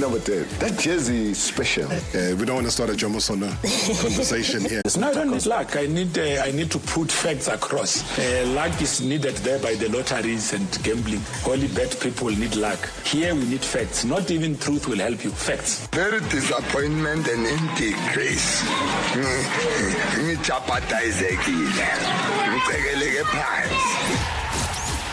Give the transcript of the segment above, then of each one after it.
number 10. That jersey is special. We don't want to start a Jomosono conversation here. No, I don't need luck. I need to put facts across. Luck is needed there by the lotteries and gambling. Only bad people need luck. Here we need facts. Not even truth will help you. Facts. Very disappointment and integration.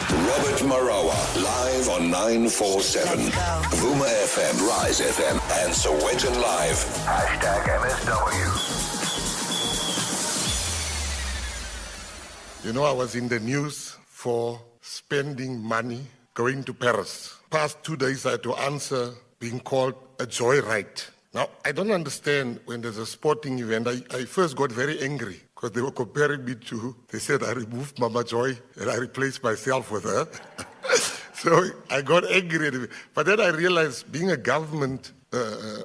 Robert Marawa, live on 947. Vuma FM, Rise FM, and Sowetan Live. #MSW. You know, I was in the news for spending money going to Paris. Past 2 days I had to answer being called a joyride. Now, I don't understand when there's a sporting event. I first got very angry because they were comparing me to, they said I removed Mama Joy and I replaced myself with her. So I got angry. But then I realized being a government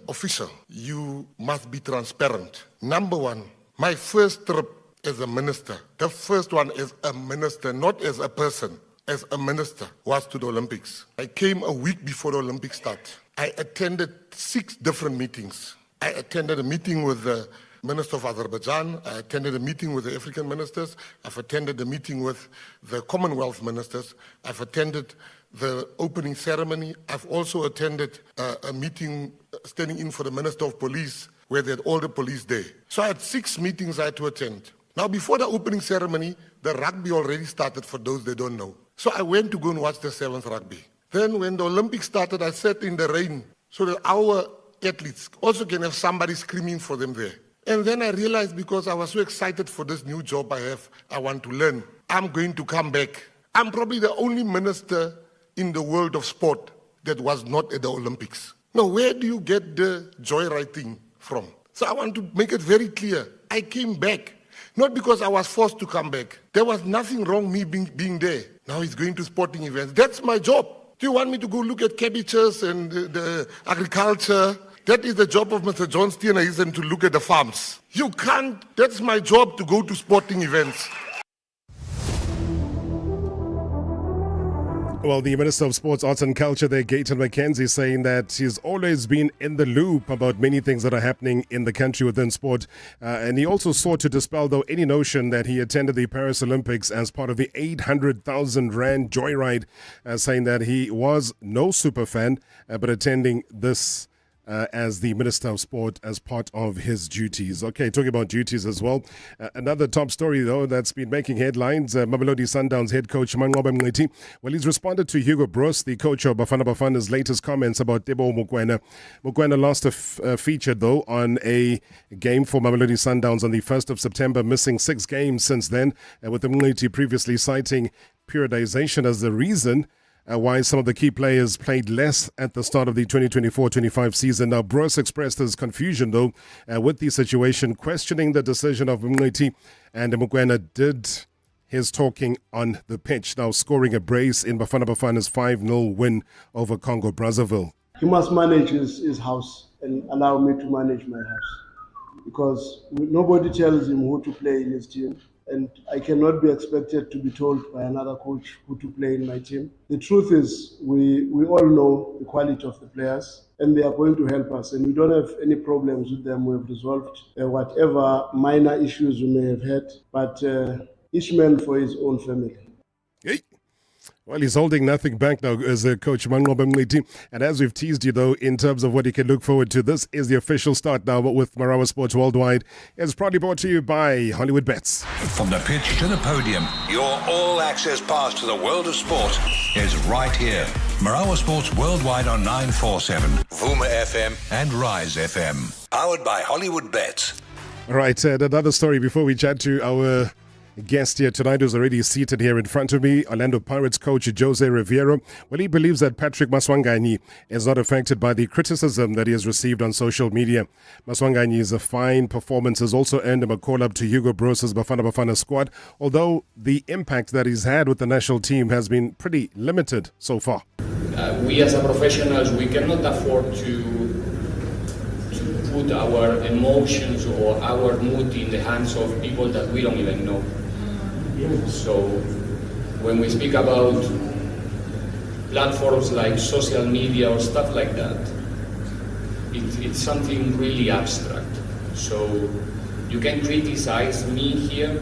official, you must be transparent. Number one, my first trip as a minister, the first one as a minister, not as a person, as a minister, was to the Olympics. I came a week before the Olympics start. I attended 6 different meetings. I attended a meeting with the Minister of Azerbaijan. I attended a meeting with the African ministers. I've attended a meeting with the Commonwealth ministers. I've attended the opening ceremony. I've also attended a meeting standing in for the Minister of Police, where they had all the police there. So I had 6 meetings I had to attend. Now, before the opening ceremony, the rugby already started, for those that don't know. So I went to go and watch the 7th rugby. Then when the Olympics started, I sat in the rain so that our athletes also can have somebody screaming for them there. And then I realized, because I was so excited for this new job I want to learn, I'm going to come back. I'm probably the only minister in the world of sport that was not at the Olympics. Now, where do you get the joyriding from? So I want to make it very clear. I came back, not because I was forced to come back. There was nothing wrong me being there. Now he's going to sporting events. That's my job. Do you want me to go look at cabbages and the agriculture? That is the job of Mr. John Steenhuisen, to look at the farms. You can't. That's my job, to go to sporting events. Well, the Minister of Sports, Arts and Culture there, Gayton McKenzie, saying that he's always been in the loop about many things that are happening in the country within sport. And he also sought to dispel, though, any notion that he attended the Paris Olympics as part of the 800,000 Rand joyride, saying that he was no super fan, but attending this as the Minister of Sport as part of his duties. Okay, talking about duties as well. Another top story, though, that's been making headlines. Mamelodi Sundowns head coach Mamelodi, well, he's responded to Hugo Broos, the coach of Bafana Bafana's latest comments about Teboho Mokoena. Mokoena last featured, though, on a game for Mamelodi Sundowns on the 1st of September, missing 6 games since then, with the Mamelodi previously citing periodization as the reason why some of the key players played less at the start of the 2024-25 season. Now, Broos expressed his confusion, though, with the situation, questioning the decision of Mamelodi, and Mokoena did his talking on the pitch, now scoring a brace in Bafana Bafana's 5-0 win over Congo Brazzaville. He must manage his house and allow me to manage my house, because nobody tells him who to play in his team. And I cannot be expected to be told by another coach who to play in my team. The truth is, we all know the quality of the players, and they are going to help us. And we don't have any problems with them. We have resolved whatever minor issues we may have had, but each man for his own family. Hey. Well, he's holding nothing back now as a coach, Mamelodi. And as we've teased you, though, in terms of what you can look forward to, this is the official start now, but with Marawa Sports Worldwide. It's proudly brought to you by Hollywood Bets. From the pitch to the podium, your all-access pass to the world of sport is right here. Marawa Sports Worldwide on 947, Vuma FM and Rise FM. Powered by Hollywood Bets. All right, another story before we chat to our guest here tonight, who's already seated here in front of me, Orlando Pirates coach Jose Riviero. Well, he believes that Patrick Maswanganyi is not affected by the criticism that he has received on social media. Maswanganyi's fine performance has also earned him a call-up to Hugo Broos' Bafana squad, although the impact that he's had with the national team has been pretty limited so far. We as a professionals, we cannot afford to put our emotions or our mood in the hands of people that we don't even know. So when we speak about platforms like social media or stuff like that, it's something really abstract. So you can criticize me here.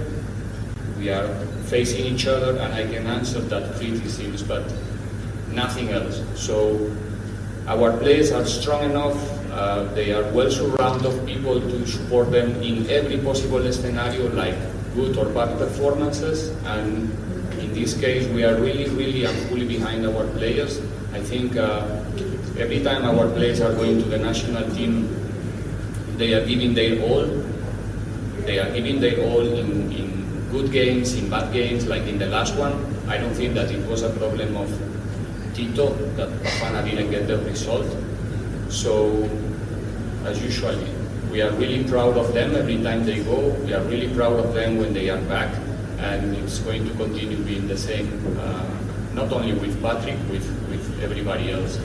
We are facing each other, and I can answer that criticisms, but nothing else. So our players are strong enough. They are well surrounded of people to support them in every possible scenario, like good or bad performances. And in this case, we are really and fully behind our players. I think every time our players are going to the national team, they are giving their all. They are giving their all in good games, in bad games, like in the last one. I don't think that it was a problem of Tito, that Bafana didn't get the result. So, as usual, we are really proud of them every time they go. We are really proud of them when they are back. And it's going to continue being the same, not only with Patrick, with everybody else.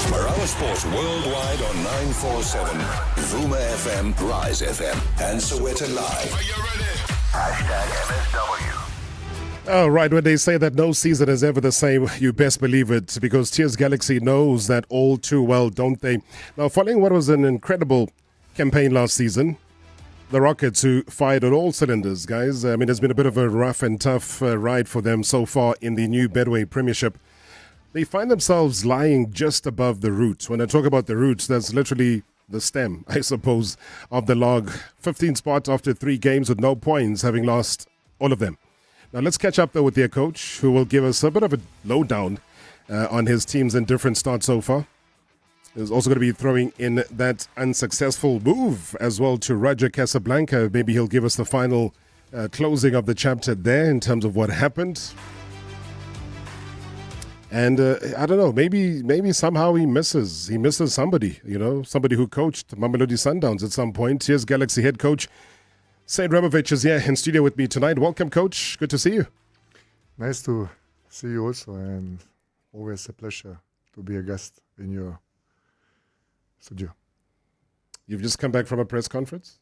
Marawa Sports worldwide on 947, Vuma FM, Rise FM, and Soweto Live. Are you ready? #MSW. Oh, right. When they say that no season is ever the same, you best believe it, because Tears Galaxy knows that all too well, don't they? Now, following what was an incredible campaign last season, the Rockets, who fired on all cylinders, guys. I mean, it's been a bit of a rough and tough ride for them so far in the new Bedway Premiership. They find themselves lying just above the roots. When I talk about the roots, that's literally the stem, I suppose, of the log. 15 spots after 3 games with no points, having lost all of them. Now, let's catch up, though, with their coach, who will give us a bit of a lowdown on his team's indifferent start so far. He's also going to be throwing in that unsuccessful move as well to Raja Casablanca. Maybe he'll give us the final closing of the chapter there in terms of what happened. And I don't know, maybe somehow he misses somebody, somebody who coached Mamelodi Sundowns at some point. Here's Galaxy head coach Sead Ramović is here in studio with me tonight. Welcome, coach. Good to see you. Nice to see you also, and always a pleasure to be a guest in your studio. You've just come back from a press conference?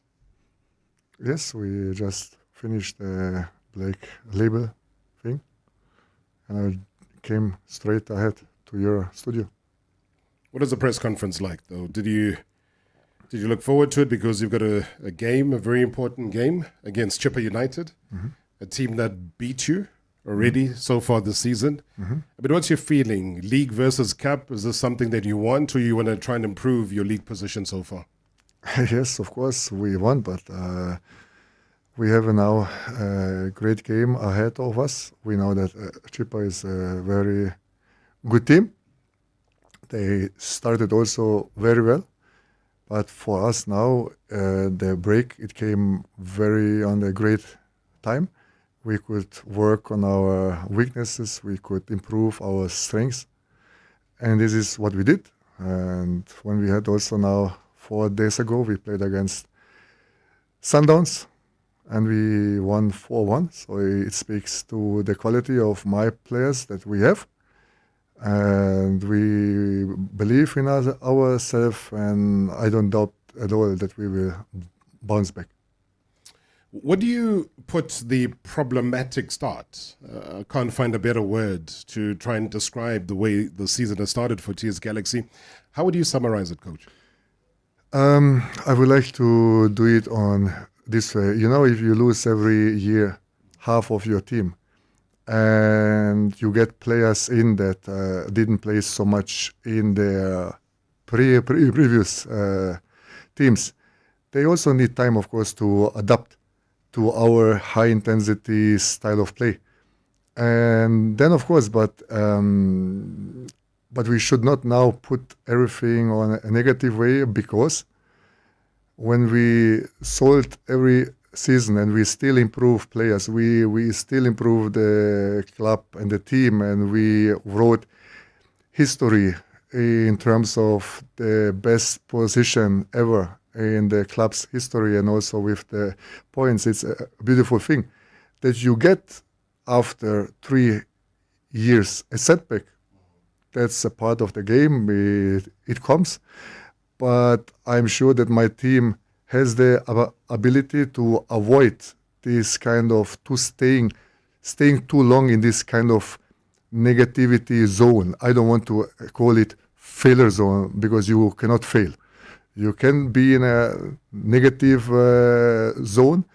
Yes, we just finished the Black Label thing, and I came straight ahead to your studio. What is a press conference like, though? Did you look forward to it because you've got a game, a very important game against Chippa United, a team that beat you already so far this season? But what's your feeling? League versus Cup, is this something that you want, or you want to try and improve your league position so far? Yes, of course we want, but we have now a great game ahead of us. We know that Chippa is a very good team. They started also very well. But for us now, the break, it came very on a great time. We could work on our weaknesses. We could improve our strengths. And this is what we did. And when we had also now 4 days ago, we played against Sundowns and we won 4-1. So it speaks to the quality of my players that we have. And we believe in ourselves, and I don't doubt at all that we will bounce back. What do you put the problematic start? I can't find a better word to try and describe the way the season has started for TS Galaxy. How would you summarize it, Coach? I would like to do it on this way. If you lose every year half of your team, and you get players in that didn't play so much in their previous teams, they also need time, of course, to adapt to our high-intensity style of play. And then, of course, but we should not now put everything on a negative way, because when we sold every season and we still improve players, we still improve the club and the team, and we wrote history in terms of the best position ever in the club's history, and also with the points. It's a beautiful thing that you get after 3 years a setback. That's a part of the game. It comes, but I'm sure that my team has the ability to avoid this kind of staying too long in this kind of negativity zone. I don't want to call it failure zone because you cannot fail. You can be in a negative zone,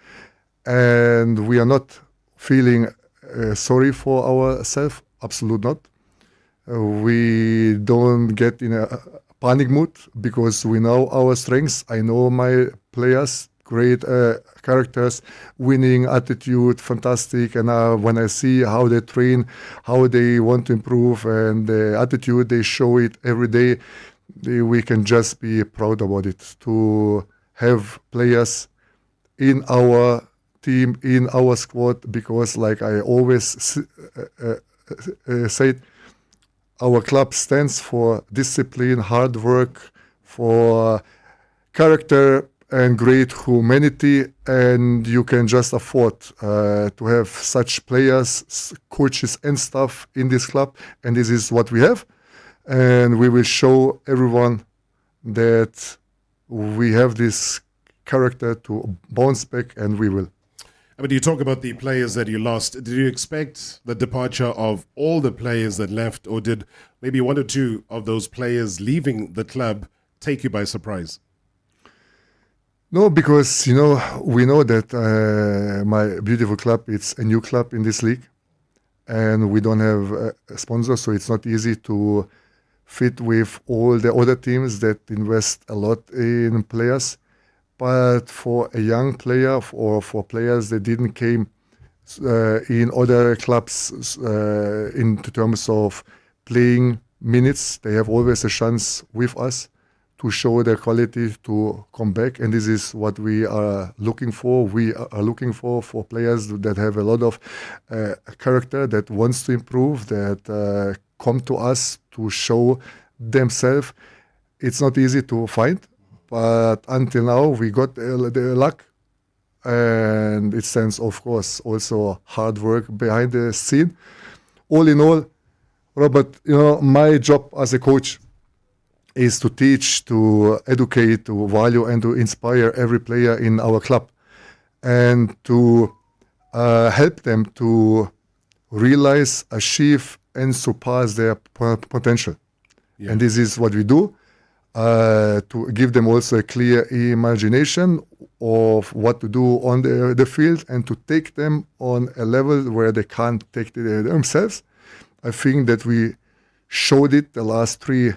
and we are not feeling sorry for ourselves. Absolutely not. We don't get in a panic mood because we know our strengths. I know my players, great characters, winning attitude, fantastic. And when I see how they train, how they want to improve, and the attitude they show it every day, we can just be proud about it. To have players in our team, in our squad, because like I always said, our club stands for discipline, hard work, for character and great humanity, and you can just afford to have such players, coaches and staff in this club, and this is what we have. And we will show everyone that we have this character to bounce back, and we will. I mean, you talk about the players that you lost. Did you expect the departure of all the players that left, or did maybe one or two of those players leaving the club take you by surprise? No, because, we know that my beautiful club, it's a new club in this league, and we don't have a sponsor, so it's not easy to fit with all the other teams that invest a lot in players. But for a young player or for players that didn't came in other clubs in terms of playing minutes, they have always a chance with us to show their quality to come back. And this is what we are looking for. We are looking for players that have a lot of character, that wants to improve, that come to us to show themselves. It's not easy to find. But until now, we got the luck, and it stands, of course, also hard work behind the scene. All in all, Robert, my job as a coach is to teach, to educate, to value, and to inspire every player in our club, and to help them to realize, achieve, and surpass their potential. Yeah. And this is what we do. To give them also a clear imagination of what to do on the field, and to take them on a level where they can't take themselves. I think that we showed it the last 3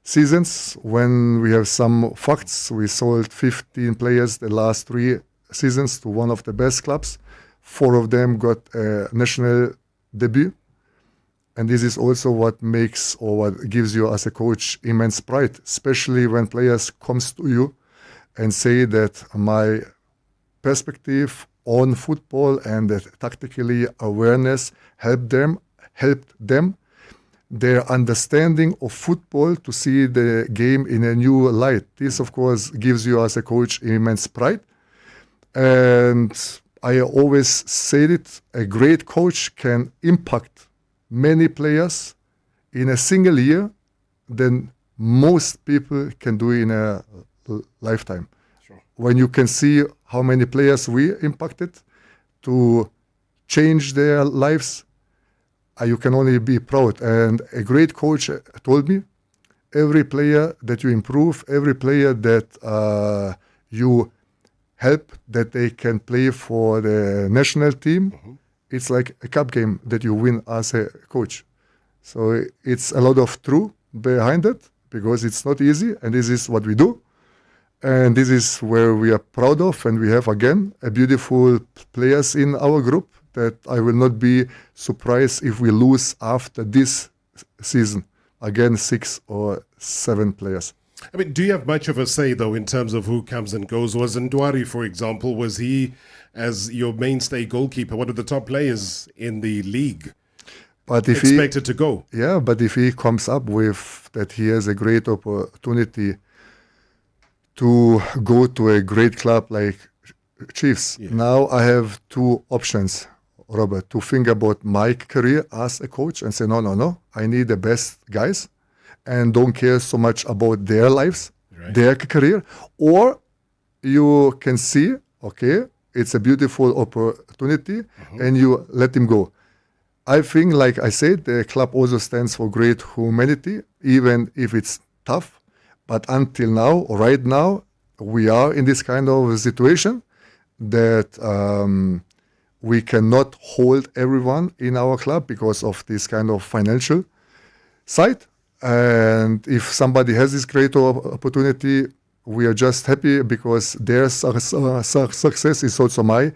seasons when we have some facts. We sold 15 players the last 3 seasons to one of the best clubs. 4 of them got a national debut. And this is also what makes, or what gives you as a coach, immense pride, especially when players comes to you and say that my perspective on football and the tactically awareness helped them, their understanding of football, to see the game in a new light. This, of course, gives you as a coach immense pride. And I always said it, a great coach can impact many players in a single year than most people can do in a lifetime. Sure. When you can see how many players we impacted to change their lives, you can only be proud. And a great coach told me, every player that you improve, every player that you help that they can play for the national team, it's like a cup game that you win as a coach. So it's a lot of truth behind it, because it's not easy, and this is what we do. And this is where we are proud of, and we have, again, a beautiful players in our group that I will not be surprised if we lose after this season. Again, 6 or 7 players. I mean, do you have much of a say, though, in terms of who comes and goes? Was Ndwari, for example, was he, as your mainstay goalkeeper, one of the top players in the league, but if expected to go? Yeah, but if he comes up with that he has a great opportunity to go to a great club like Chiefs, now I have 2 options, Robert, to think about my career as a coach and say, no, I need the best guys and don't care so much about their lives, their career. Or you can see, okay, it's a beautiful opportunity, and you let him go. I think, like I said, the club also stands for great humanity, even if it's tough. But until now, or right now, we are in this kind of situation that we cannot hold everyone in our club because of this kind of financial side. And if somebody has this great opportunity, we are just happy because their success is also my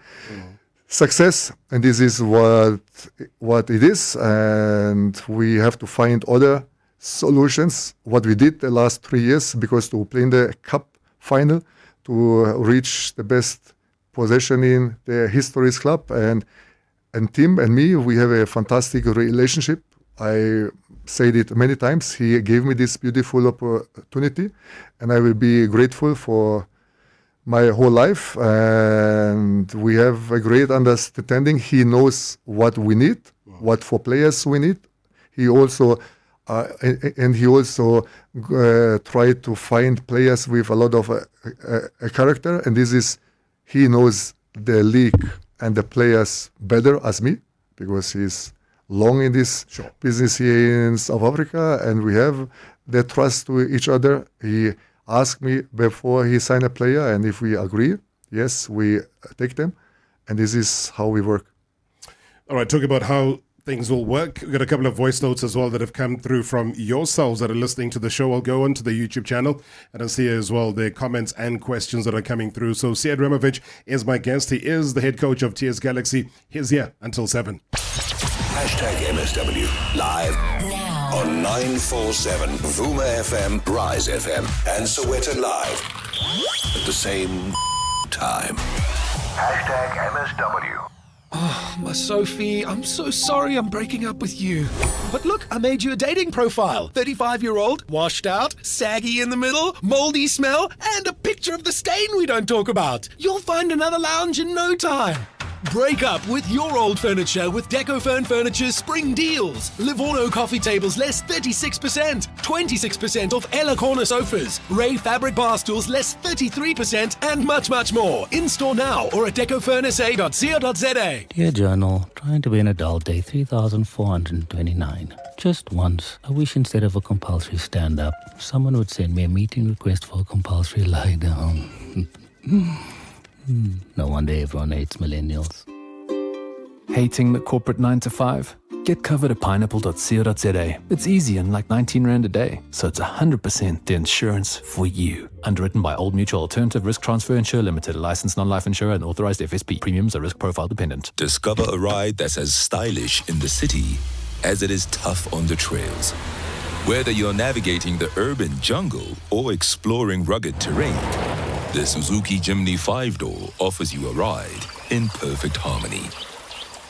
success, and this is what it is, and we have to find other solutions. What we did the last 3 years, because to play in the cup final, to reach the best position in the Histories Club, and Tim and me, we have a fantastic relationship. I said it many times. He gave me this beautiful opportunity, and I will be grateful for my whole life, and we have a great understanding. He knows what we need, what for players we need. He also tried to find players with a lot of character, and he knows the league and the players better as me, because he's long in this business here in South Africa, and we have the trust to each other. He ask me before he sign a player, and if we agree, yes, we take them, and this is how we work. All right, talking about how things will work, we've got a couple of voice notes as well that have come through from yourselves that are listening to the show. I'll go onto the YouTube channel and I'll see as well the comments and questions that are coming through. So Sead Ramović is my guest. He is the head coach of TS Galaxy. He's here until 7. #MSW live on 947 Vuma FM, Rise FM, and Soweto Live at the same time. #MSW. Oh, my Sophie, I'm so sorry I'm breaking up with you. But look, I made you a dating profile. 35-year-old, washed out, saggy in the middle, moldy smell, and a picture of the stain we don't talk about. You'll find another lounge in no time. Break up with your old furniture with DecoFern Furniture's spring deals. Livorno coffee tables less 36%, 26% off Ella Corner sofas, Ray fabric bar stools less 33%, and much, much more. In-store now or at decofurnsa.co.za. Dear Journal, trying to be an adult, day 3,429. Just once, I wish instead of a compulsory stand-up, someone would send me a meeting request for a compulsory lie-down. No wonder everyone hates millennials. Hating the corporate 9 to 5? Get covered at pineapple.co.za. It's easy and like 19 Rand a day, so it's 100% the insurance for you. Underwritten by Old Mutual Alternative Risk Transfer Insurer Limited, licensed non-life insurer and authorized FSP. Premiums are risk profile dependent. Discover a ride that's as stylish in the city as it is tough on the trails. Whether you're navigating the urban jungle or exploring rugged terrain, the Suzuki Jimny 5-door offers you a ride in perfect harmony.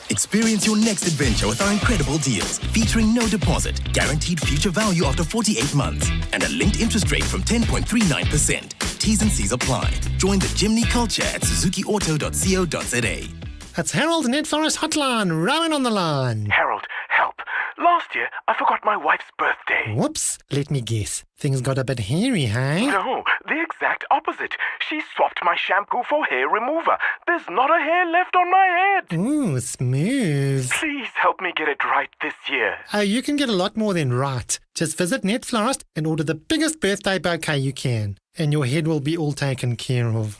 Experience your next adventure with our incredible deals, featuring no deposit, guaranteed future value after 48 months, and a linked interest rate from 10.39%. T's and C's apply. Join the Jimny culture at suzukiauto.co.za. That's Harold Ned Forest Hotline, Rowan on the line. Harold, help. Last year, I forgot my wife's birthday. Whoops, let me guess. Things got a bit hairy, hey? No, the exact opposite. She swapped my shampoo for hair remover. There's not a hair left on my head. Ooh, smooth. Please help me get it right this year. Oh, you can get a lot more than right. Just visit Net Florist and order the biggest birthday bouquet you can, and your head will be all taken care of.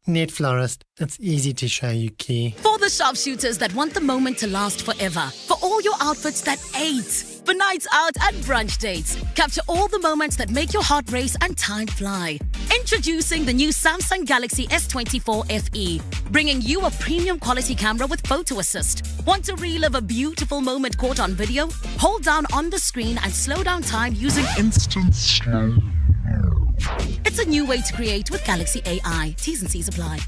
Net Florist, it's easy to show you care. For the sharpshooters that want the moment to last forever. For all your outfits that ate. For nights out and brunch dates. Capture all the moments that make your heart race and time fly. Introducing the new Samsung Galaxy S24 FE. Bringing you a premium quality camera with photo assist. Want to relive a beautiful moment caught on video? Hold down on the screen and slow down time using instant slow. It's a new way to create with Galaxy AI. T's and C's apply.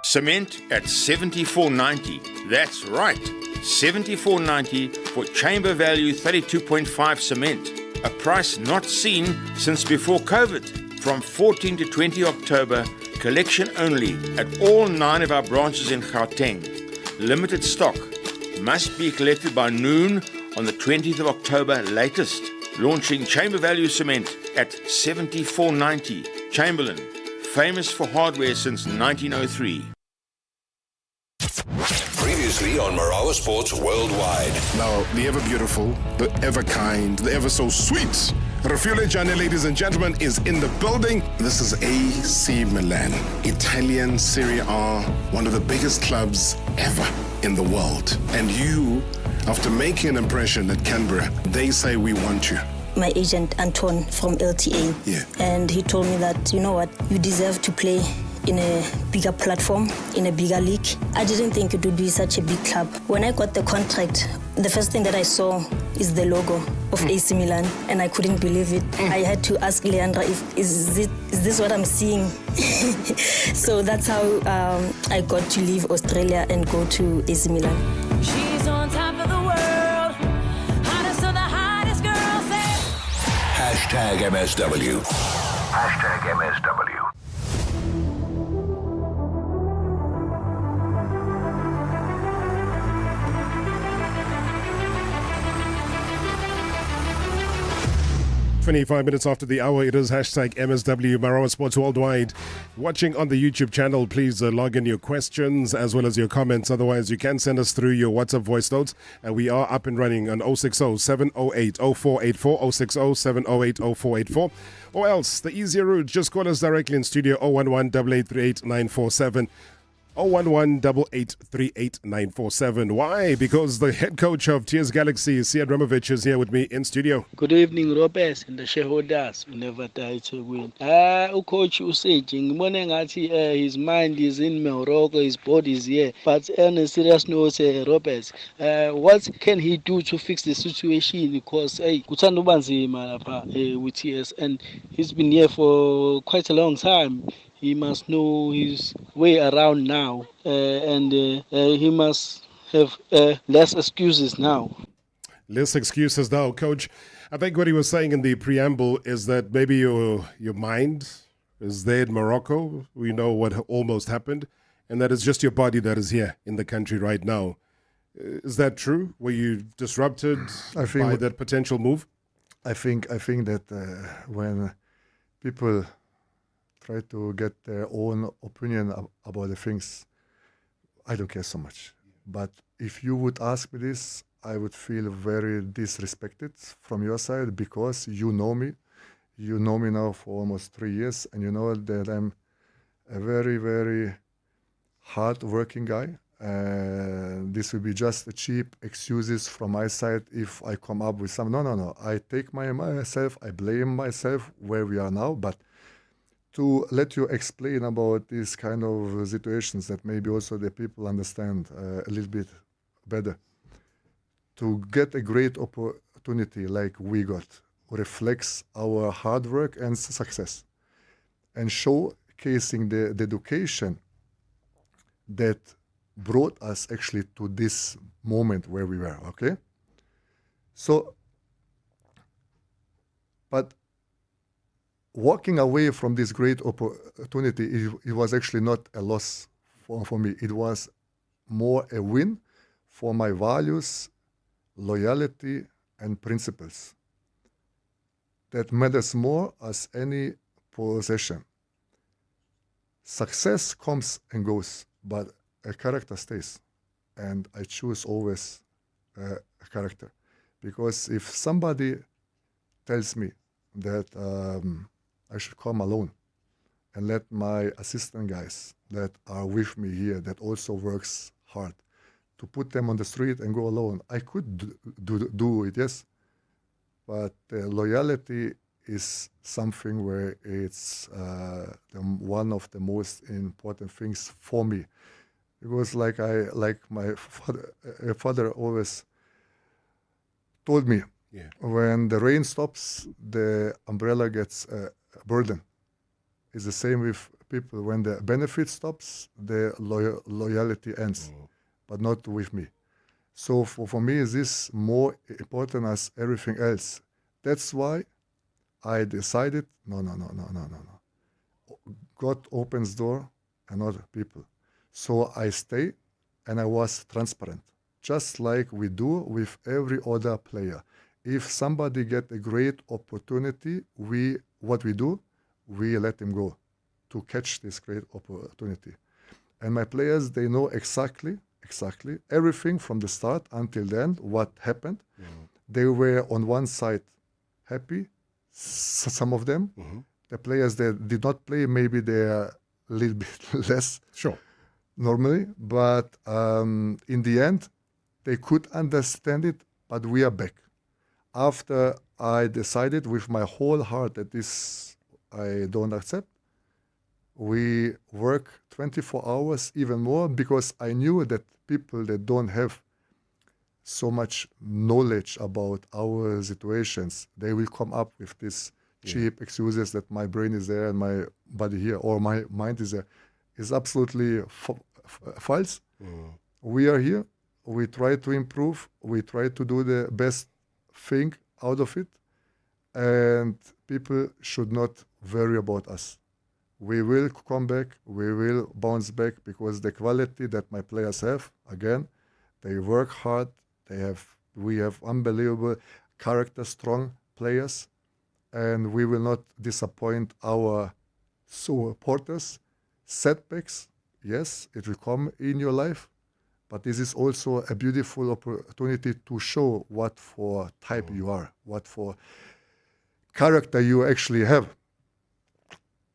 Cement at $74.90. That's right, $74.90 for chamber value 32.5 cement. A price not seen since before COVID. From 14 to 20 October, collection only at all 9 of our branches in Gauteng. Limited stock. Must be collected by noon on the 20th of October latest. Launching chamber value cement at $74.90. Chamberlain, famous for hardware since 1903. Previously Previously on Marawa Sports Worldwide. Now, the ever beautiful, the ever kind, the ever so sweet Raffaele Gianni, ladies and gentlemen, is in the building. This is AC Milan, Italian Serie A, one of the biggest clubs ever in the world. And you, after making an impression at Canberra, they say we want you. My agent Anton from LTA, and he told me that, you know what, you deserve to play in a bigger platform, in a bigger league. I didn't think it would be such a big club. When I got the contract, the first thing that I saw is the logo of AC Milan, and I couldn't believe it. I had to ask Leandra, is this what I'm seeing? So that's how I got to leave Australia and go to AC Milan. She's on top of the world, hottest of the hottest girls there. Hashtag MSW. Hashtag MSW. 25 minutes after the hour, it is hashtag MSW, Marawa Sports Worldwide. Watching on the YouTube channel, please log in your questions as well as your comments. Otherwise, you can send us through your WhatsApp voice notes. And we are up and running on 060-708-0484, 060-708-0484. Or else, the easier route, just call us directly in studio, 011-883-897. 011-883-8947. Why? Because the head coach of TS Galaxy, Sead Ramović, is here with me in studio. Good evening, Robert, and the shareholders. We never die to win. Coach Useji, ngibone ngathi his mind is in Morocco, his body is here. But on a serious note, Robert, what can he do to fix the situation? Because kuthanda uba nzima lapha with TS, and he's been here for quite a long time. He must know his way around now, and he must have less excuses now. Less excuses now, Coach. I think what he was saying in the preamble is that maybe your mind is there in Morocco. We know what almost happened, and that it's just your body that is here in the country right now. Is that true? Were you disrupted by that potential move? I think that when people try to get their own opinion about the things, I don't care so much. But if you would ask me this, I would feel very disrespected from your side, because you know me. You know me now for almost 3 years, and you know that I'm a very, very hard-working guy. This will be just cheap excuses from my side if I come up with some. No. I take myself, I blame myself where we are now, but to let you explain about these kind of situations that maybe also the people understand a little bit better. To get a great opportunity like we got reflects our hard work and success, and showcasing the education that brought us actually to this moment where we were, okay? So, but walking away from this great opportunity, it was actually not a loss for me. It was more a win for my values, loyalty, and principles. That matters more as any possession. Success comes and goes, but a character stays. And I choose always a character. Because if somebody tells me that I should come alone and let my assistant guys that are with me here, that also works hard, to put them on the street and go alone. I could do it, yes, but loyalty is something where it's one of the most important things for me, because like my father always told me, when the rain stops, the umbrella gets a burden. It's the same with people. When the benefit stops, the loyalty ends, but not with me. So for me, is this more important as everything else? That's why I decided, no. God opens door and not people. So I stay, and I was transparent, just like we do with every other player. If somebody get a great opportunity, we let him go to catch this great opportunity. And my players, they know exactly exactly everything from the start until then. What happened? They were on one side happy. Some of them, the players that did not play, maybe they are a little bit less. Sure. Normally, but in the end, they could understand it. But we are back. After I decided with my whole heart that this I don't accept, we work 24 hours, even more, because I knew that people that don't have so much knowledge about our situations, they will come up with this cheap excuses that my brain is there and my body here or my mind is there. Is absolutely false. We are here. We try to improve. We try to do the best thing out of it. And people should not worry about us. We will come back. We will bounce back because the quality that my players have, again, they work hard. We have unbelievable character, strong players, and we will not disappoint our supporters. Setbacks, yes, it will come in your life, but this is also a beautiful opportunity to show what for type you are, what for character you actually have.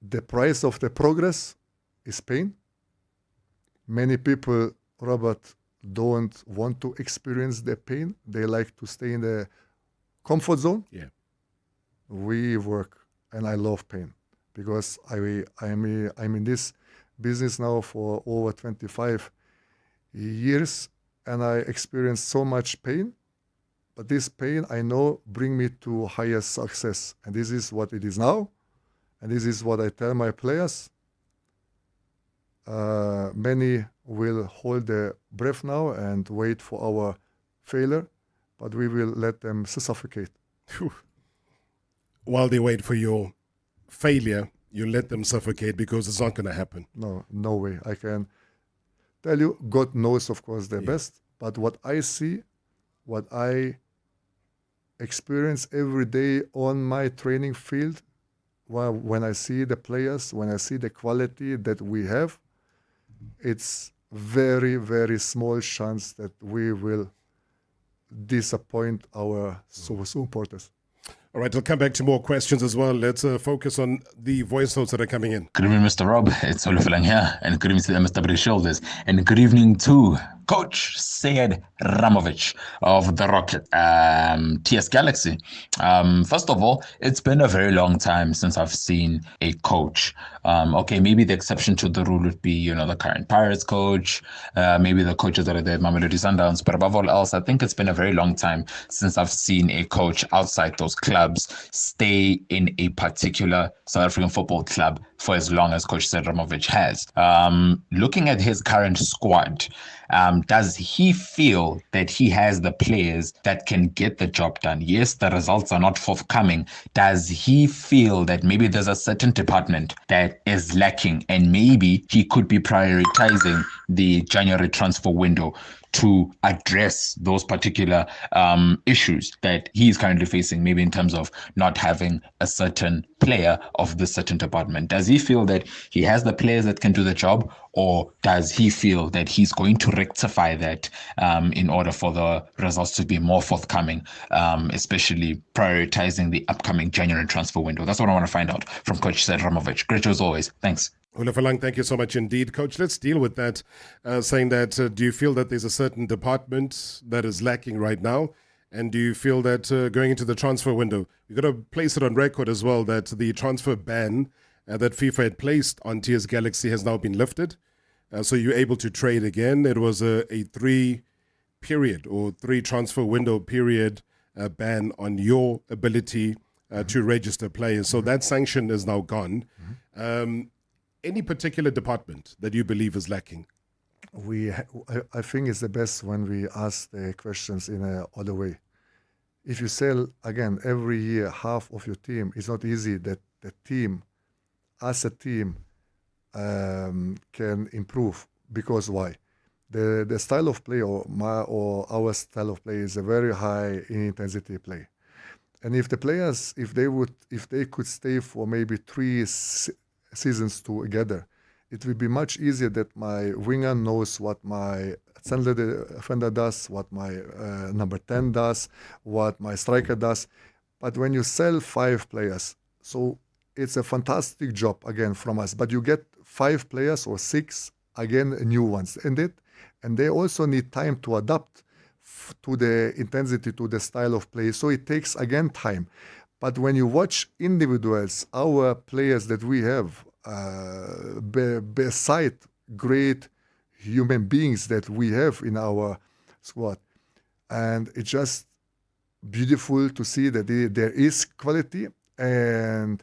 The price of the progress is pain. Many people, Robert, don't want to experience the pain. They like to stay in the comfort zone. Yeah. We work, and I love pain because I'm in this business now for over 25 years, and I experienced so much pain. But this pain, I know, bring me to higher success, and this is what it is now, and this is what I tell my players. Many will hold their breath now and wait for our failure, but we will let them suffocate. While they wait for your failure, you let them suffocate because it's not going to happen. No way. I can tell you, God knows, of course, the best, but what I see, what I experience every day on my training field, when I see the players, when I see the quality that we have, it's very, very small chance that we will disappoint our supporters. All right, I'll come back to more questions as well. Let's focus on the voice notes that are coming in. Good evening, Mr. Rob. It's Olufilang here. And good evening to Mr. British Shoulders. And good evening to Coach Sead Ramović of the Rocket, TS Galaxy. First of all, it's been a very long time since I've seen a coach. Okay, maybe the exception to the rule would be, the current Pirates coach, maybe the coaches that are there at Mamelodi Sundowns. But above all else, I think it's been a very long time since I've seen a coach outside those clubs stay in a particular South African football club for as long as Coach Sead Ramović has. Looking at his current squad, does he feel that he has the players that can get the job done? Yes, the results are not forthcoming. Does he feel that maybe there's a certain department that is lacking and maybe he could be prioritizing the January transfer window to address those particular issues that he's currently facing, maybe in terms of not having a certain player of the certain department? Does he feel that he has the players that can do the job, or does he feel that he's going to rectify that in order for the results to be more forthcoming, especially prioritizing the upcoming January transfer window? That's what I want to find out from Coach Sead Ramović. Great show as always. Thanks. Olufilang, thank you so much indeed. Coach, let's deal with that, saying that do you feel that there's a certain department that is lacking right now? And do you feel that going into the transfer window, you've got to place it on record as well that the transfer ban that FIFA had placed on TS Galaxy has now been lifted. So you're able to trade again. It was a 3 transfer window period ban on your ability to register players. So that sanction is now gone. Any particular department that you believe is lacking? I think it's the best when we ask the questions in a other way. If you sell, again, every year half of your team, it's not easy that the team, as a team, can improve. Because why? The style of play or our style of play is a very high intensity play. And if the players, if they could stay for maybe 3 seasons together, it will be much easier that my winger knows what my center defender does, what my number 10 does, what my striker does. But when you sell 5 players, so it's a fantastic job again from us. But you get 5 players or 6 again new ones, and they also need time to adapt to the intensity, to the style of play. So it takes again time. But when you watch individuals, our players that we have, beside great human beings that we have in our squad, and it's just beautiful to see that there is quality, and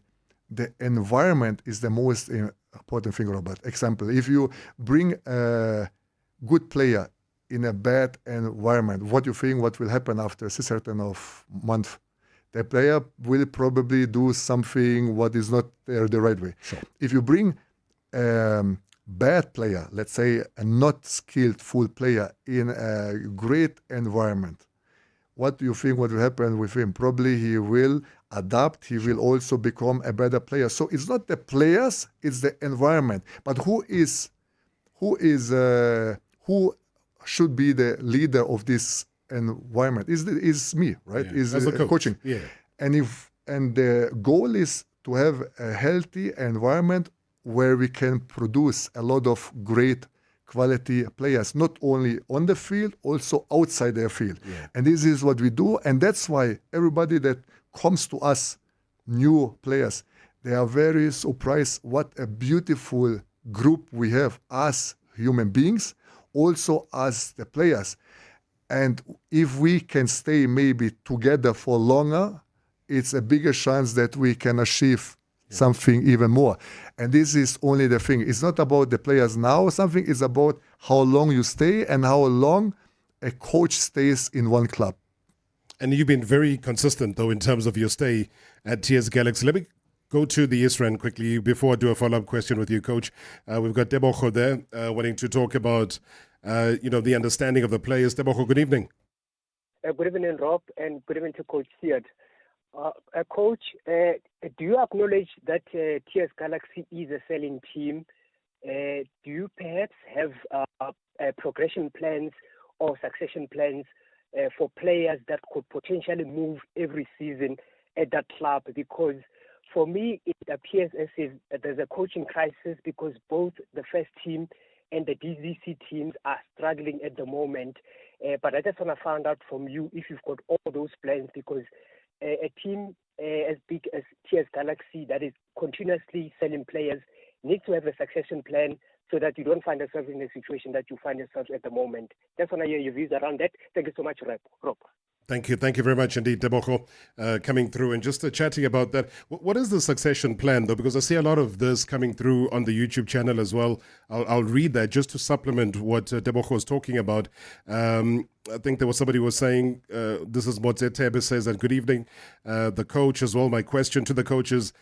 the environment is the most important thing, Robert. Example, if you bring a good player in a bad environment, what you think what will happen after a certain of month? The player will probably do something what is not the right way. Sure. If you bring bad player, let's say a not skilled full player in a great environment, what do you think what will happen with him? Probably he will adapt, he will also become a better player. So it's not the players, it's the environment. But who should be the leader of this environment? Is me, right? Yeah, Is as the coach. coaching. Yeah. And the goal is to have a healthy environment where we can produce a lot of great quality players, not only on the field, also outside the field. Yeah. And this is what we do, and that's why everybody that comes to us, new players, they are very surprised what a beautiful group we have as human beings, also as the players. And if we can stay maybe together for longer, it's a bigger chance that we can achieve something even more. And this is only the thing. It's not about the players now. Something is about how long you stay and how long a coach stays in one club. And you've been very consistent, though, in terms of your stay at TS Galaxy. Let me go to the Israel quickly before I do a follow-up question with you, Coach. We've got Tebogo there wanting to talk about the understanding of the players. Tebogo, good evening. Good evening, Rob, and good evening to Coach Sead. Coach, do you acknowledge that TS Galaxy is a selling team? Do you perhaps have progression plans or succession plans for players that could potentially move every season at that club? Because for me, it appears as if there's a coaching crisis because both the first team and the DZC teams are struggling at the moment. But I just want to find out from you if you've got all those plans, because a team as big as TS Galaxy that is continuously selling players needs to have a succession plan so that you don't find yourself in a situation that you find yourself at the moment. Just want to hear your views around that. Thank you so much, Rob. Thank you very much indeed, Tebogo, coming through and just chatting about that. What is the succession plan, though? Because I see a lot of this coming through on the YouTube channel as well. I'll read that just to supplement what Tebogo was talking about. I think there was somebody who was saying, this is Motse Tebe says, and good evening, the coach as well. My question to the coaches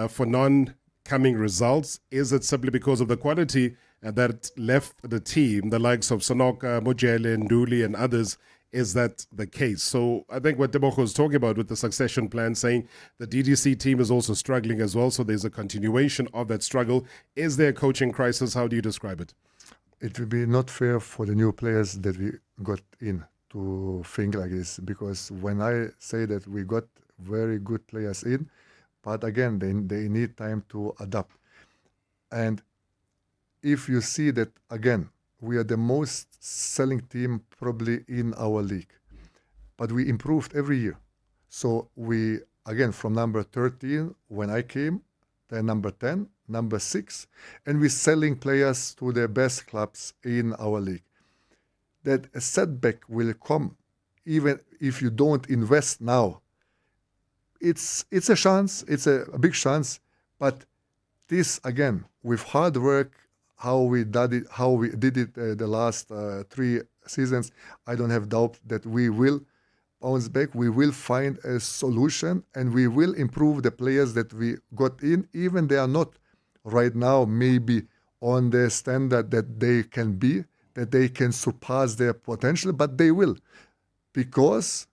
for non-coming results, is it simply because of the quality that left the team, the likes of Sonoka, Mojele, Nduli, and others? Is that the case? So I think what Tebogo was talking about with the succession plan, saying the DDC team is also struggling as well, so there's a continuation of that struggle. Is there a coaching crisis? How do you describe it? It will be not fair for the new players that we got in to think like this, because when I say that we got very good players in, but again, they need time to adapt. And if you see that, again, we are the most selling team probably in our league, but we improved every year. So we, again, from number 13 when I came, then number 10, number 6, and we're selling players to the best clubs in our league. That a setback will come even if you don't invest now. It's a chance, it's a big chance, but this, again, with hard work, how we did it the last 3 seasons, I don't have doubt that we will bounce back. We will find a solution, and we will improve the players that we got in, even they are not right now maybe on the standard that they can be, that they can surpass their potential, but they will. Because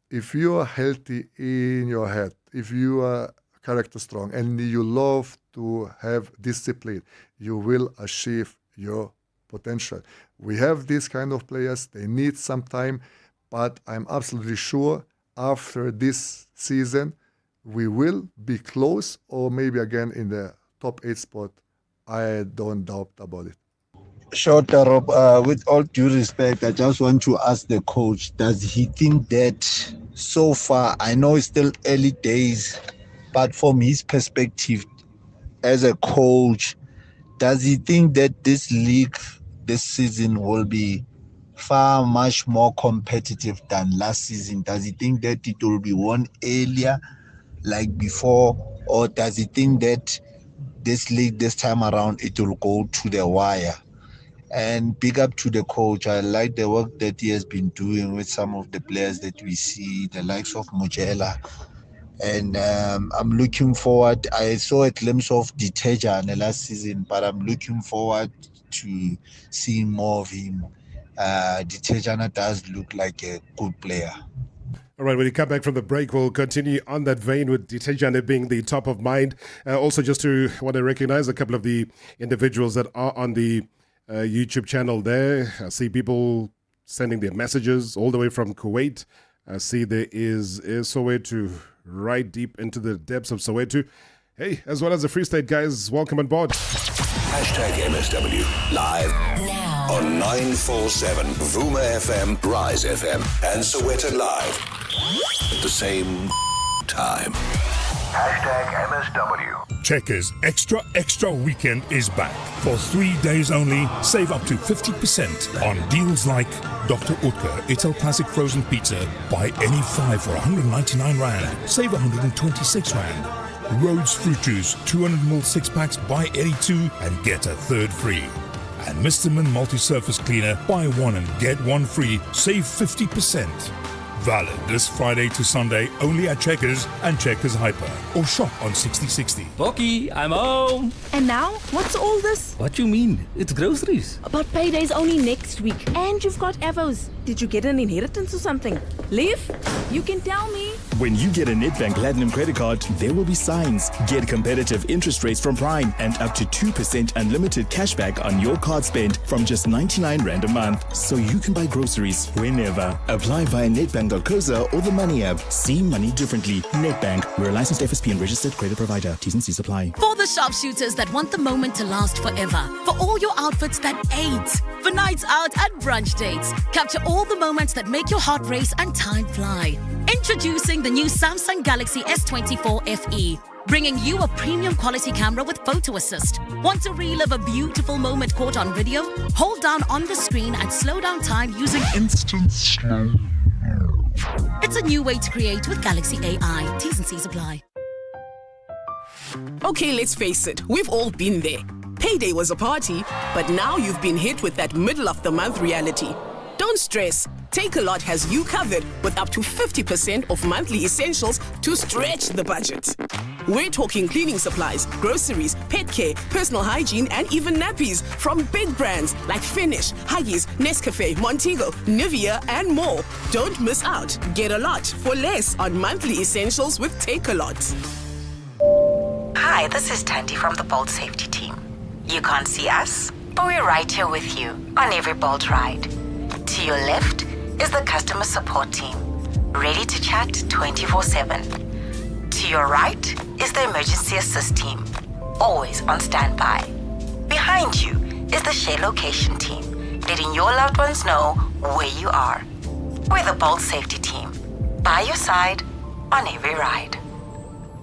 if you are healthy in your head, if you are character strong and you love to have discipline, you will achieve your potential. We have these kind of players, they need some time, but I'm absolutely sure after this season we will be close or maybe again in the top 8 spot. I don't doubt about it. Short, Rob, with all due respect, I just want to ask the coach, does he think that so far, I know it's still early days, but from his perspective as a coach, does he think that this league this season will be far much more competitive than last season? Does he think that it will be won earlier like before, or does he think that this league this time around it will go to the wire? And big up to the coach. I like the work that he has been doing with some of the players that we see, the likes of Mujela. And I'm looking forward. I saw a glimpse of Ditejane last season, but I'm looking forward to seeing more of him. Ditejane does look like a good player. All right, when you come back from the break, we'll continue on that vein with Ditejane being the top of mind. Also, just to want to recognize a couple of the individuals that are on the YouTube channel there. I see people sending their messages all the way from Kuwait. I see there is Soweto, right deep into the depths of Soweto. Hey, as well as the Free State guys, welcome on board. #MSW live now on 947 Vuma FM, Rise FM, and Soweto Live at the same time. #MSW. Checkers Extra Weekend is back. For 3 days only, save up to 50% on deals like Dr. Utker Ital Classic Frozen Pizza. Buy any 5 for 199 Rand. Save 126 Rand. Rhodes Fruit Juice 200ml 6-packs, buy 82 and get a third free. And Mr. Min Multi-Surface Cleaner, buy 1 and get 1 free, save 50%. Valid this Friday to Sunday only at Checkers and Checkers Hyper, or shop on 6060. Boki, I'm home. And now, what's all this? What you mean? It's groceries. But payday's only next week, and you've got Avos. Did you get an inheritance or something? Liv, you can tell me. When you get a Nedbank Platinum credit card, there will be signs. Get competitive interest rates from Prime and up to 2% unlimited cashback on your card spend from just 99 Rand a month. So you can buy groceries whenever. Apply via Nedbank.co.za or the Money app. See money differently. Nedbank. We're a licensed FSP and registered credit provider. T's and C's apply. For the sharpshooters that want the moment to last forever. For all your outfits that ate. For nights out and brunch dates. Capture all the moments that make your heart race and time fly. Introducing the new Samsung Galaxy S24 FE. Bringing you a premium quality camera with photo assist. Want to relive a beautiful moment caught on video? Hold down on the screen and slow down time using instant slow. It's a new way to create with Galaxy AI. T's and C's apply. Okay, let's face it. We've all been there. Payday was a party, but now you've been hit with that middle of the month reality. Don't stress. Take-A-Lot has you covered with up to 50% off monthly essentials to stretch the budget. We're talking cleaning supplies, groceries, pet care, personal hygiene, and even nappies from big brands like Finish, Huggies, Nescafe, Montego, Nivea, and more. Don't miss out. Get a lot for less on monthly essentials with Take-A-Lot. Hi, this is Tandy from the Bolt Safety Team. You can't see us, but we're right here with you on every Bolt ride. To your left is the customer support team, ready to chat 24/7. To your right is the emergency assist team, always on standby. Behind you is the share location team, letting your loved ones know where you are. We're the Bolt Safety Team, by your side on every ride.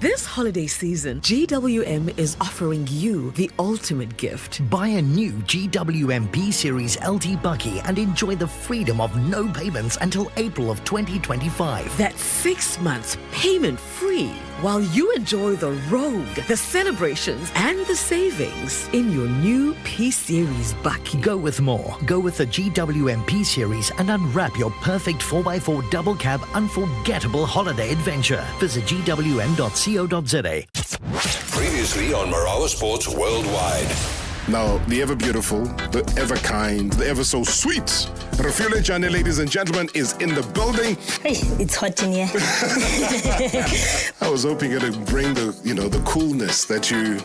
This holiday season, GWM is offering you the ultimate gift. Buy a new GWM B Series LT Bucky and enjoy the freedom of no payments until April of 2025. That's 6 months payment free while you enjoy the road, the celebrations, and the savings in your new P Series Bucky. Go with more. Go with the GWM P Series and unwrap your perfect 4x4 double cab unforgettable holiday adventure. Visit gwm.co.za. Previously on Marawa Sports Worldwide. Now, the ever beautiful, the ever kind, the ever so sweet Refugee Jane, ladies and gentlemen, is in the building. Hey, it's hot in here. I was hoping it would bring the coolness that you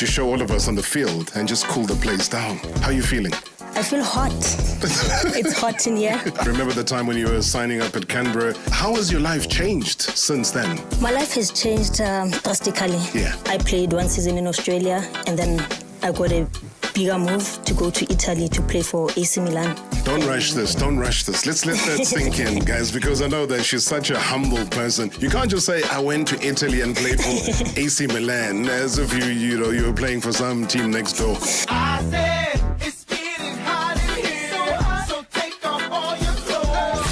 show all of us on the field and just cool the place down. How are you feeling? I feel hot. It's hot in here. I remember the time when you were signing up at Canberra. How has your life changed since then? My life has changed drastically. Yeah. I played one season in Australia and then I got a bigger move to go to Italy to play for AC Milan. Don't rush this. Let's let that sink in, guys, because I know that she's such a humble person. You can't just say, I went to Italy and played for AC Milan as if you were playing for some team next door. I said it's getting hot in here, so take off all your clothes.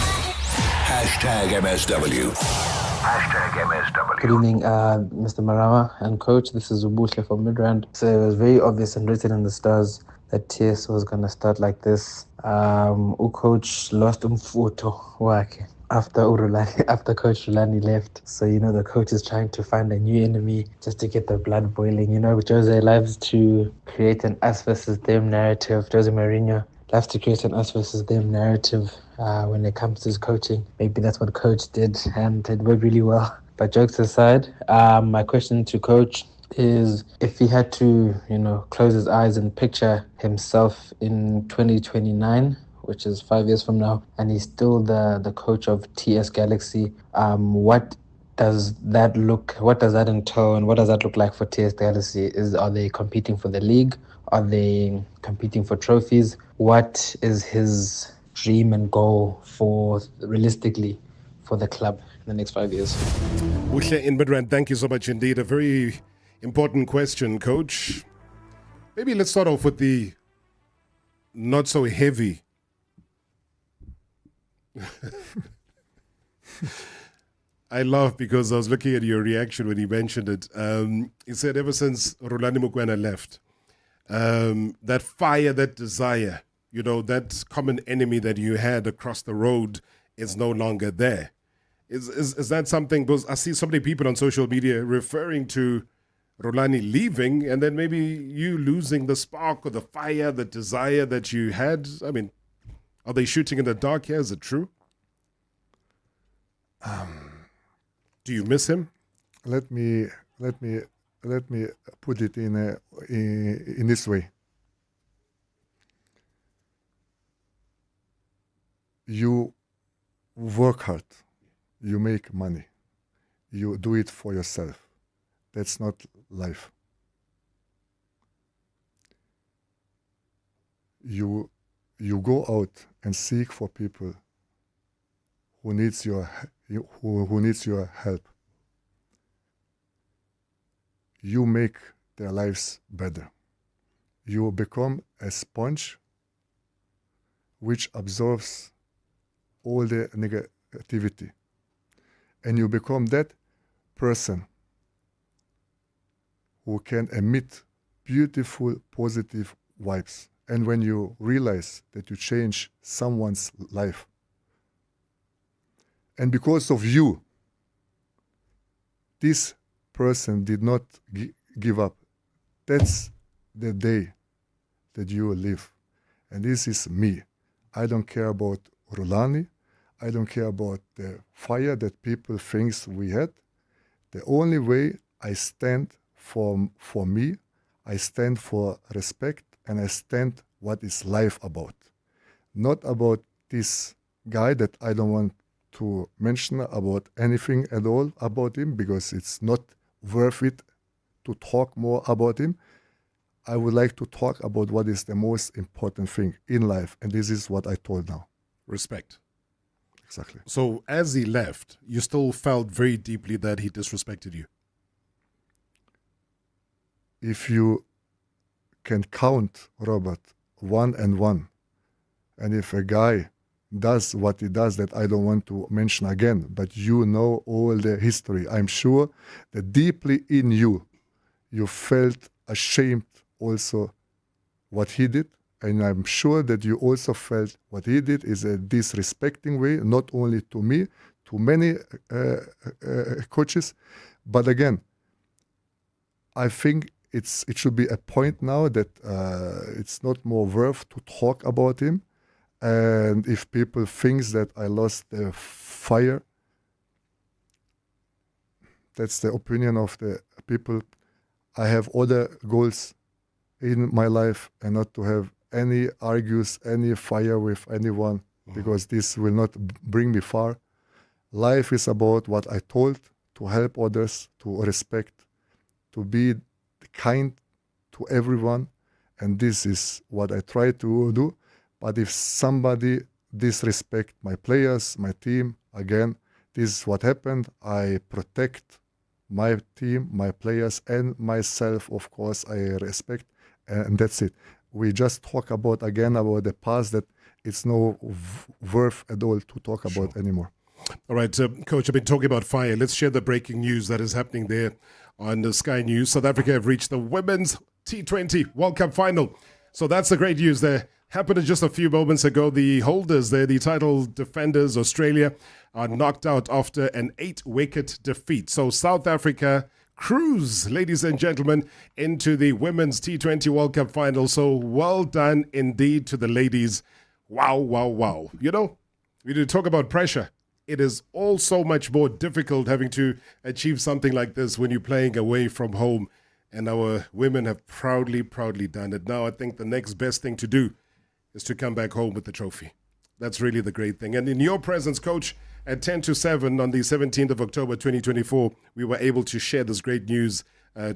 #MSW. #MSW. Good evening, Mr. Marawa and Coach. This is Ubuhle from Midrand. So it was very obvious and written in the stars that TS was going to start like this. Coach lost umfuto wakhe after Coach Rulani left. So, the coach is trying to find a new enemy just to get the blood boiling. Jose loves to create an us versus them narrative. Jose Mourinho loves to create an us versus them narrative when it comes to his coaching. Maybe that's what Coach did, and it worked really well. But jokes aside, my question to Coach is if he had to, close his eyes and picture himself in 2029, which is 5 years from now, and he's still the coach of TS Galaxy, what does that entail, and what does that look like for TS Galaxy? Are they competing for the league? Are they competing for trophies? What is his dream and goal realistically for the club in the next 5 years? Uhle in Midrand, thank you so much indeed. A very important question, Coach. Maybe let's start off with the not so heavy. I laugh because I was looking at your reaction when he mentioned it. He said ever since Rulani Mokoena left, that fire, that desire, that common enemy that you had across the road is no longer there. Is that something? Because I see so many people on social media referring to Rulani leaving and then maybe you losing the spark or the fire, the desire that you had. I mean, are they shooting in the dark here? Is it true? Do you miss him? Let me put it in this way. You work hard, you make money, you do it for yourself. That's not life. You go out and seek for people who needs your help. You make their lives better. You become a sponge which absorbs all the negativity. And you become that person who can emit beautiful, positive vibes. And when you realize that you change someone's life, and because of you, this person did not give up, that's the day that you live. And this is me. I don't care about Rulani. I don't care about the fire that people think we had. The only way I stand for me, I stand for respect, and I stand what is life about. Not about this guy that I don't want to mention about anything at all about him because it's not worth it to talk more about him. I would like to talk about what is the most important thing in life, and this is what I told now. Respect. Exactly. So as he left, you still felt very deeply that he disrespected you? If you can count, Robert, 1 and 1, and if a guy does what he does that I don't want to mention again, but you know all the history, I'm sure that deeply in you, you felt ashamed also what he did, and I'm sure that you also felt what he did is a disrespecting way, not only to me, to many coaches, but again, I think it should be a point now that it's not more worth to talk about him. And if people think that I lost the fire, that's the opinion of the people. I have other goals in my life, and not to have any argues, any fire with anyone, because this will not bring me far. Life is about what I told, to help others, to respect, to be kind to everyone, and this is what I try to do. But if somebody disrespect my players, my team, again, this is what happened. I protect my team, my players, and myself, of course, I respect, and that's it. We just talk about the past, that it's no worth at all to talk about anymore. All right, Coach, I've been talking about fire. Let's share the breaking news that is happening there on the Sky News. South Africa have reached the Women's T20 World Cup final. So that's the great news there. Happened just a few moments ago. The holders there, the title defenders, Australia, are knocked out after an 8-wicket defeat. So South Africa cruise, ladies and gentlemen, into the Women's T20 World Cup final. So well done indeed to the ladies. Wow, wow, wow. You know, we do talk about pressure. It is all so much more difficult having to achieve something like this when you're playing away from home. And our women have proudly done it. Now I think the next best thing to do is to come back home with the trophy. That's really the great thing. And in your presence, Coach, at 10-7 on the 17th of October 2024, we were able to share this great news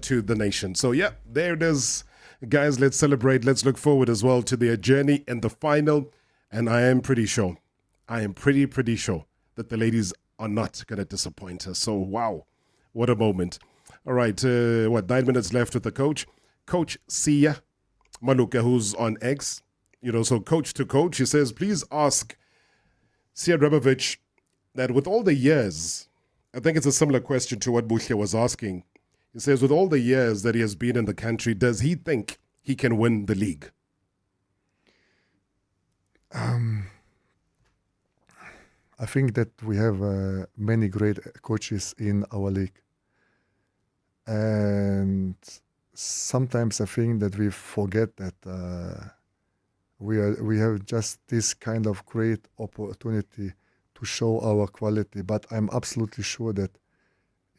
to the nation. So yeah, there it is. Guys, let's celebrate. Let's look forward as well to their journey in the final. And I am pretty sure that the ladies are not going to disappoint us. So wow, what a moment. All right, 9 minutes left with the coach. Coach Sia Maluka, who's on X. You know, so coach to coach, he says, please ask Sead Ramović that with all the years, I think it's a similar question to what Buhle was asking. He says, with all the years that he has been in the country, does he think he can win the league? I think that we have many great coaches in our league. And sometimes I think that we forget that we have just this kind of great opportunity to show our quality. But I'm absolutely sure that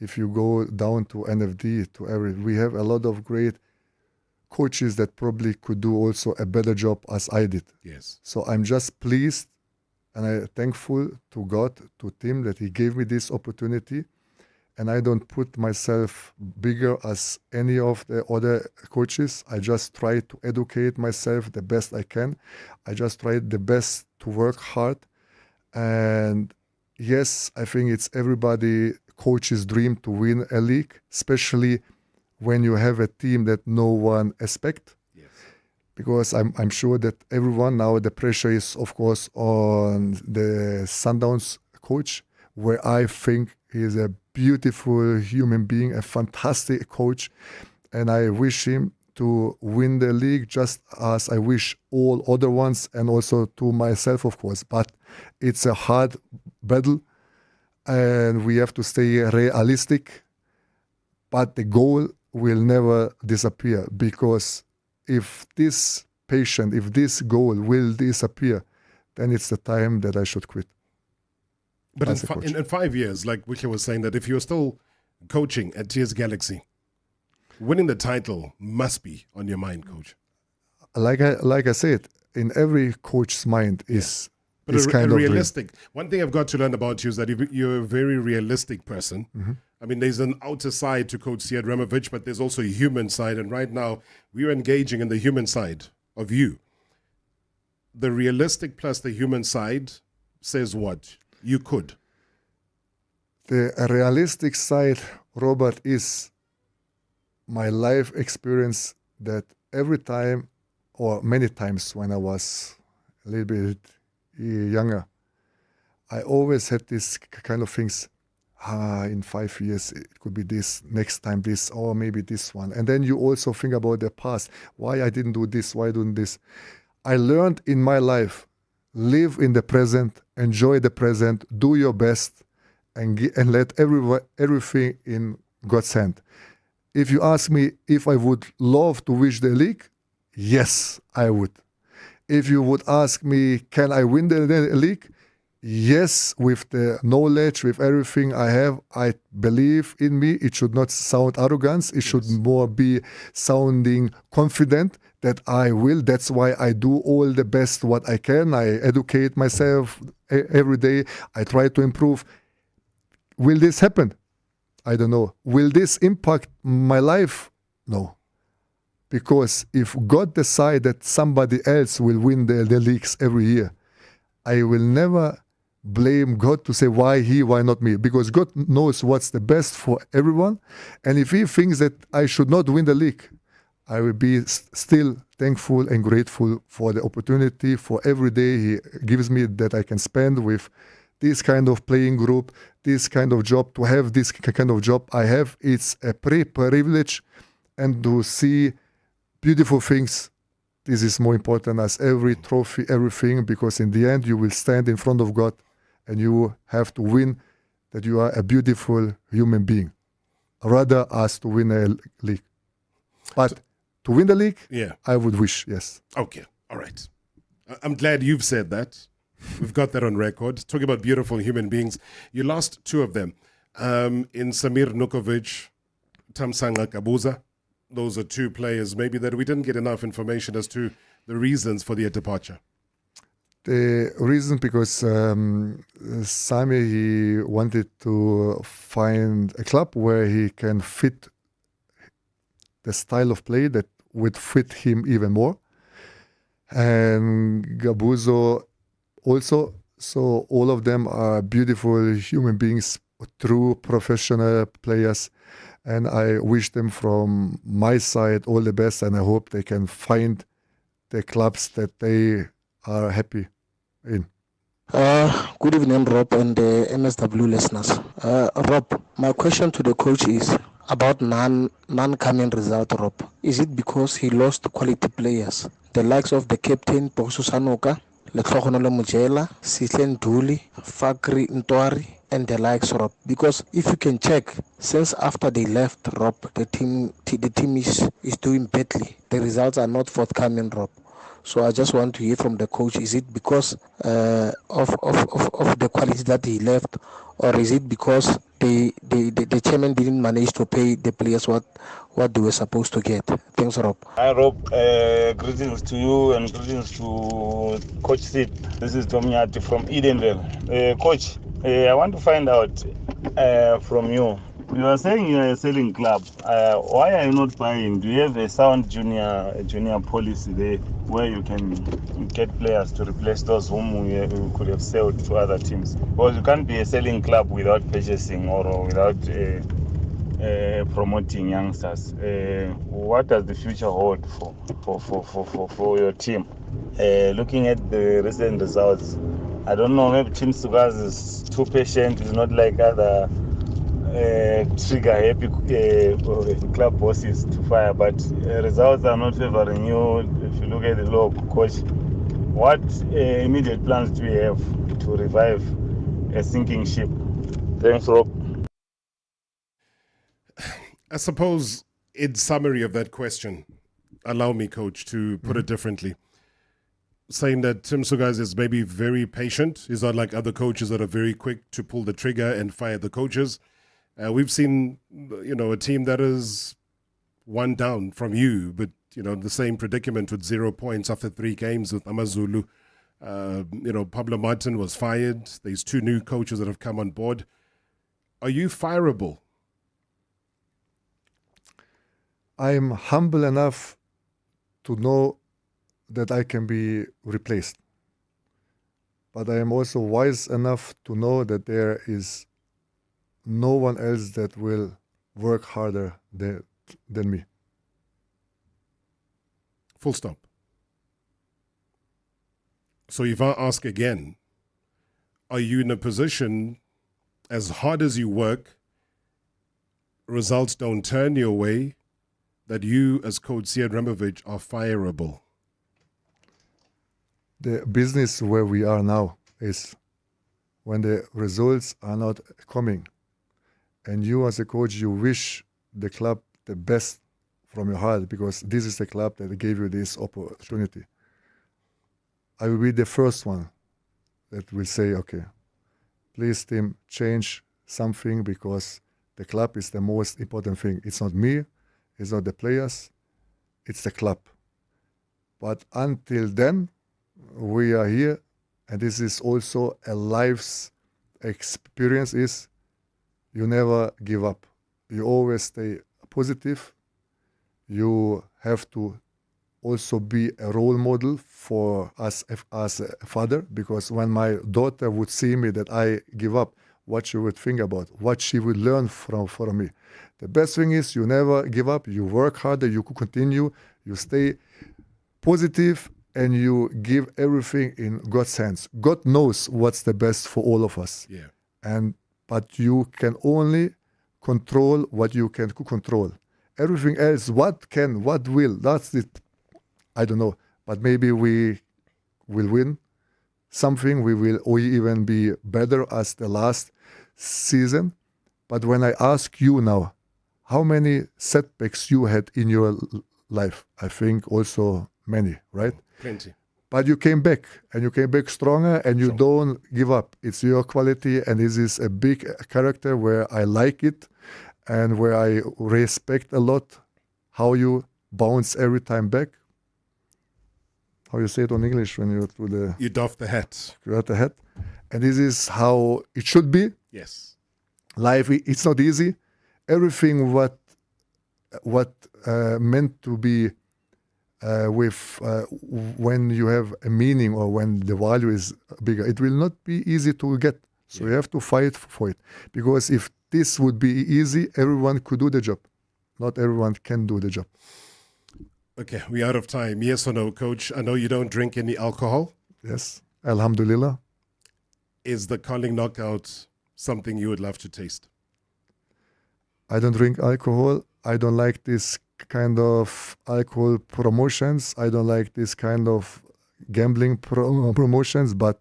if you go down to NFD, we have a lot of great coaches that probably could do also a better job as I did. Yes. So I'm just pleased and I'm thankful to God, to Tim, that he gave me this opportunity. And I don't put myself bigger as any of the other coaches. I just try to educate myself the best I can. I just try the best to work hard. And yes, I think it's everybody coach's dream to win a league, especially when you have a team that no one expects. Yes. Because I'm sure that everyone now, the pressure is, of course, on the Sundowns coach, where I think he is a beautiful human being, a fantastic coach, and I wish him to win the league just as I wish all other ones, and also to myself, of course. But it's a hard battle, and we have to stay realistic. But the goal will never disappear, because if this goal will disappear, then it's the time that I should quit. But in 5 years, like Wicke was saying, that if you're still coaching at TS Galaxy, winning the title must be on your mind, Coach. Like I said, in every coach's mind is but this kind of realistic. One thing I've got to learn about you is that you're a very realistic person. Mm-hmm. I mean, there's an outer side to Coach Sead Ramović, but there's also a human side. And right now, we're engaging in the human side of you. The realistic plus the human side says what? You could. The realistic side, Robert, is my life experience, that every time, or many times when I was a little bit younger, I always had this kind of things. In 5 years, it could be this, next time this, or maybe this one. And then you also think about the past. Why I didn't do this, why I didn't do this. I learned in my life, live in the present, enjoy the present, do your best, and let everything in God's hand. If you ask me if I would love to wish the league, yes, I would. If you would ask me, can I win the league? Yes, with the knowledge, with everything I have, I believe in me. It should not sound arrogance. It should more be sounding confident that I will. That's why I do all the best what I can. I educate myself every day. I try to improve. Will this happen? I don't know. Will this impact my life? No. Because if God decides that somebody else will win the leagues every year, I will never blame God to say why he, why not me. Because God knows what's the best for everyone. And if he thinks that I should not win the league, I will be still thankful and grateful for the opportunity, for every day he gives me that I can spend with this kind of playing group, this kind of job. To have this kind of job I have, it's a privilege. And to see beautiful things, this is more important as every trophy, everything, because in the end you will stand in front of God and you have to win that you are a beautiful human being, rather as to win a league. But to win the league, I would wish, yes. Okay, all right. I'm glad you've said that. We've got that on record. Talking about beautiful human beings, you lost two of them. In Samir Nukovic, Tamsanga Kabuza. Those are two players maybe that we didn't get enough information as to the reasons for their departure. The reason, because Sami, he wanted to find a club where he can fit the style of play that would fit him even more. And Gabuzo also. So all of them are beautiful human beings, true professional players. And I wish them from my side all the best, and I hope they can find the clubs that they are happy in. Good evening, Rob, and the MSW listeners. Rob, my question to the coach is about non-coming result, Rob. Is it because he lost quality players, the likes of the captain, Bosu Sanoka, Letlogonolo Mujela, Sitlen Duli, Fakri Ntwari, and the likes, Rob? Because if you can check, since after they left, Rob, the team is doing badly. The results are not forthcoming, Rob. So I just want to hear from the coach, is it because of the quality that he left, or is it because the chairman didn't manage to pay the players what they were supposed to get? Thanks, Rob. Hi, Rob. Greetings to you and greetings to Coach Sead. This is Tomiati from Edenville. Coach, I want to find out from you. You are saying you are a selling club. Why are you not buying? Do you have a sound junior policy there where you can get players to replace those whom we could have sold to other teams? Because you can't be a selling club without purchasing or without promoting youngsters. What does the future hold for your team? Looking at the recent results, I don't know, maybe Team Sugas is too patient, is not like other trigger happy club bosses to fire, but results are not favoring you. If you look at the log, coach, what immediate plans do you have to revive a sinking ship? Thanks, Rob. I suppose, in summary of that question, allow me, coach, to put it differently. Saying that Tim Sugas is maybe very patient. He's not like other coaches that are very quick to pull the trigger and fire the coaches. We've seen, a team that is one down from you, but, the same predicament with 0 points after 3 games with Amazulu. Pablo Martin was fired. There's 2 new coaches that have come on board. Are you fireable? I'm humble enough to know that I can be replaced. But I am also wise enough to know that there is no one else that will work harder than me. Full stop. So if I ask again, are you in a position, as hard as you work, results don't turn your way, that you as Coach Sead Ramović are fireable? The business where we are now is when the results are not coming, and you as a coach, you wish the club the best from your heart, because this is the club that gave you this opportunity. I will be the first one that will say, okay, please team, change something, because the club is the most important thing. It's not me, it's not the players, it's the club. But until then, we are here, and this is also a life's experience, is you never give up. You always stay positive. You have to also be a role model for us as a father, because when my daughter would see me that I give up, what she would think about, what she would learn from me. The best thing is you never give up, you work harder, you continue, you stay positive, and you give everything in God's hands. God knows what's the best for all of us. Yeah. But you can only control what you can control. Everything else, what will, that's it. I don't know. But maybe we will win something. We will even be better as the last season. But when I ask you now, how many setbacks you had in your life? I think also many, right? Plenty. But you came back, and you came back stronger, and you don't give up. It's your quality, and this is a big character where I like it, and where I respect a lot how you bounce every time back. How you say it on English when you do the... You doff the hat. You doff the hat. And this is how it should be. Yes. Life, it's not easy. Everything what meant to be when you have a meaning, or when the value is bigger, it will not be easy to get. So you have to fight for it. Because if this would be easy, everyone could do the job. Not everyone can do the job. Okay, we're out of time. Yes or no, Coach? I know you don't drink any alcohol. Yes, Alhamdulillah. Is the Carling Knockout something you would love to taste? I don't drink alcohol. I don't like this kind of alcohol promotions. I don't like this kind of gambling promotions. But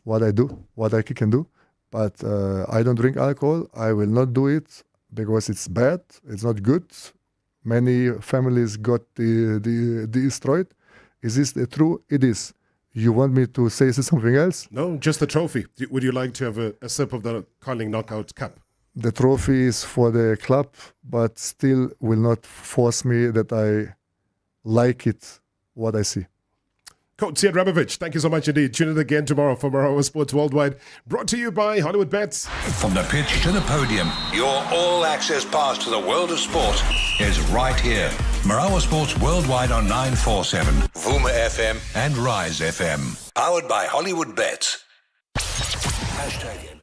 what I do, what I can do. But I don't drink alcohol. I will not do it because it's bad. It's not good. Many families got destroyed. Is this true? It is. You want me to say something else? No, just the trophy. Would you like to have a sip of the Carling Knockout Cup? The trophy is for the club, but still will not force me that I like it, what I see. Coach Sead Ramović, thank you so much indeed. Tune in again tomorrow for Marawa Sports Worldwide, brought to you by Hollywood Bets. From the pitch to the podium, your all-access pass to the world of sport is right here. Marawa Sports Worldwide on 947, Vuma FM and Rise FM. Powered by Hollywood Bets. #